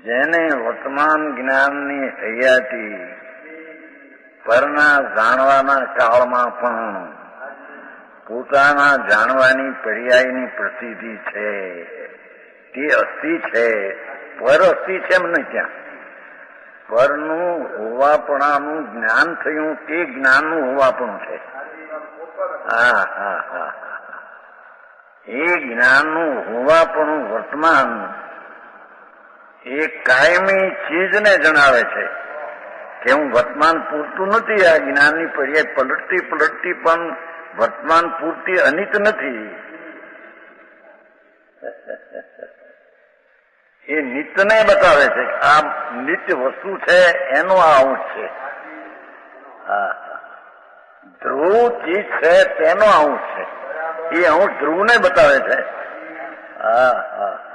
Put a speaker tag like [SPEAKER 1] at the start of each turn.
[SPEAKER 1] જેને વર્તમાન જ્ઞાનની હૈયાથી પરના જાણવાના કાળમાં પણ પોતાના જાણવાની પર્યાયની પ્રસિદ્ધિ છે, તે અસ્થિ છે, પર અસ્થિ છે એમ નહીં. ત્યાં પરનું હોવાપણાનું જ્ઞાન થયું તે જ્ઞાનનું હોવાપણું છે. હા હા હા એ જ્ઞાનનું હોવાપણું વર્તમાન એ કાયમી ચીજને જણાવે છે કે હું વર્તમાન પૂરતું નથી. આ જ્ઞાનની પર્યાય પલટતી પલટતી પણ વર્તમાન પૂરતી અનિત નથી. એ નિત્યને બતાવે છે. આ નિત્ય વસ્તુ છે એનો આ અંશ છે. હા ધ્રુવ ચીજ છે તેનો અંશ છે. એ અંશ ધ્રુવને બતાવે છે. હા હા